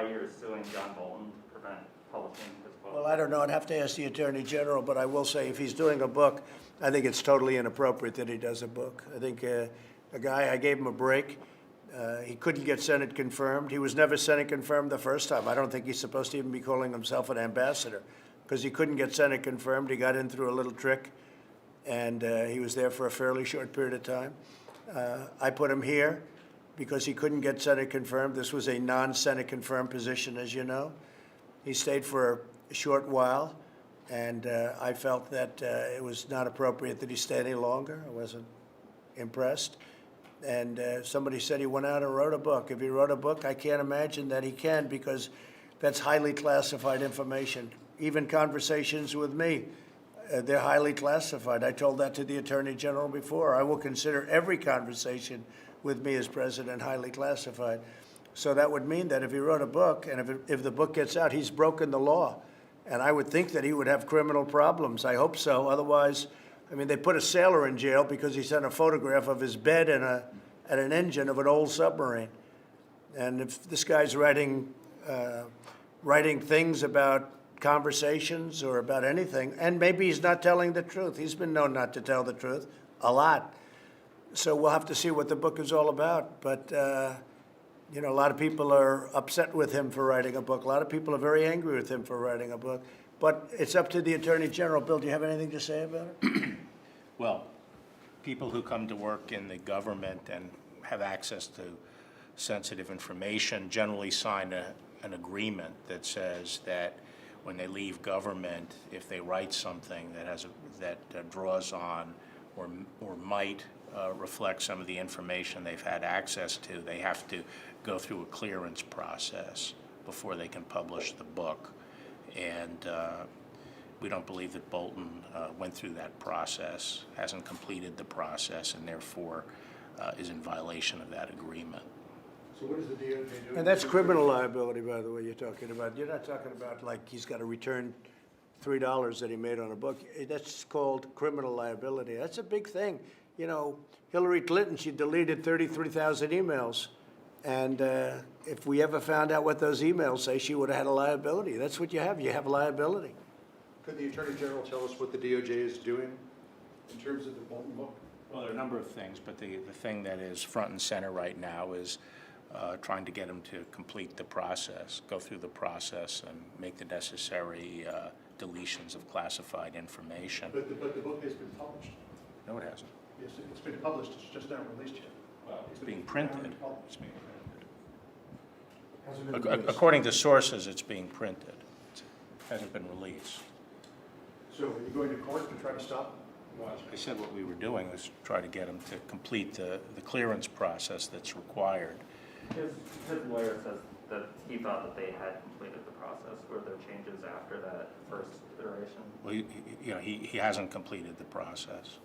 why you're suing John Bolton to prevent publishing his book? Well, I don't know. I'd have to ask the Attorney General, but I will say if he's doing a book, I think it's totally inappropriate that he does a book. I think a guy, I gave him a break. He couldn't get Senate confirmed. He was never Senate confirmed the first time. I don't think he's supposed to even be calling himself an ambassador because he couldn't get Senate confirmed. He got in through a little trick, and he was there for a fairly short period of time. I put him here because he couldn't get Senate confirmed. This was a non-Senate confirmed position, as you know. He stayed for a short while, and I felt that it was not appropriate that he stay any longer. I wasn't impressed. And somebody said he went out and wrote a book. If he wrote a book, I can't imagine that he can, because that's highly classified information. Even conversations with me, they're highly classified. I told that to the Attorney General before. I will consider every conversation with me as president highly classified. So that would mean that if he wrote a book, and if the book gets out, he's broken the law. And I would think that he would have criminal problems. I hope so. Otherwise, I mean, they put a sailor in jail because he sent a photograph of his bed and an engine of an old submarine. And if this guy's writing things about conversations or about anything, and maybe he's not telling the truth. He's been known not to tell the truth a lot. So we'll have to see what the book is all about. But, you know, a lot of people are upset with him for writing a book. A lot of people are very angry with him for writing a book. But it's up to the Attorney General. Bill, do you have anything to say about it? Well, people who come to work in the government and have access to sensitive information generally sign an agreement that says that when they leave government, if they write something that draws on or might reflect some of the information they've had access to, they have to go through a clearance process before they can publish the book. And we don't believe that Bolton went through that process, hasn't completed the process, and therefore is in violation of that agreement. So what is the DOJ doing? And that's criminal liability, by the way, you're talking about. You're not talking about like he's got to return $3 that he made on a book. That's called criminal liability. That's a big thing. You know, Hillary Clinton, she deleted 33,000 emails. And if we ever found out what those emails say, she would have had a liability. That's what you have. You have liability. Could the Attorney General tell us what the DOJ is doing in terms of the Bolton book? Well, there are a number of things, but the thing that is front and center right now is trying to get him to complete the process, go through the process, and make the necessary deletions of classified information. But the book has been published. No, it hasn't. Yes, it's been published. It's just not released yet. Well, it's being printed. It's being Hasn't been printed. released. According to sources, it's being printed. It hasn't been released. So are you going to court to try to stop? Well, I said what we were doing was try to get him to complete the clearance process that's required. His lawyer says that he thought that they had completed the process. Were there changes after that first iteration? Well, he hasn't completed the process.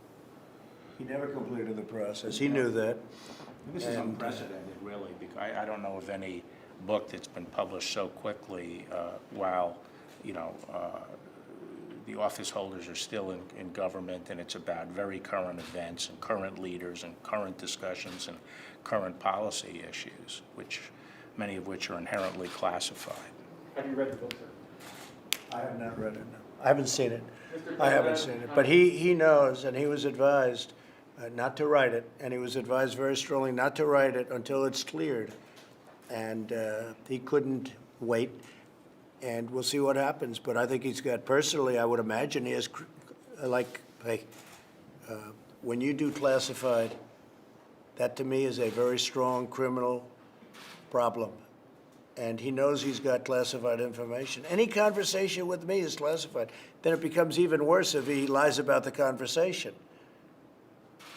He never completed the process. He knew that. This is unprecedented, really, because I don't know of any book that's been published so quickly while, the office holders are still in government, and it's about very current events and current leaders and current discussions and current policy issues, many of which are inherently classified. Have you read the book, sir? I have not read it, no. I haven't seen it. I haven't seen it. But he knows, and he was advised not to write it, and he was advised very strongly not to write it until it's cleared. And he couldn't wait, and we'll see what happens. But I think he's got, personally, I would imagine he has, when you do classified, that to me is a very strong criminal problem. And he knows he's got classified information. Any conversation with me is classified. Then it becomes even worse if he lies about the conversation,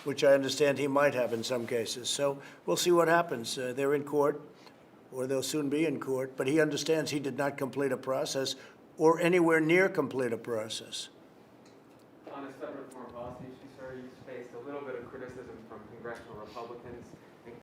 which I understand he might have in some cases. So we'll see what happens. They're in court, or they'll soon be in court, but he understands he did not complete a process or anywhere near complete a process. On a separate foreign policy issue, sir, you faced a little bit of criticism from congressional Republicans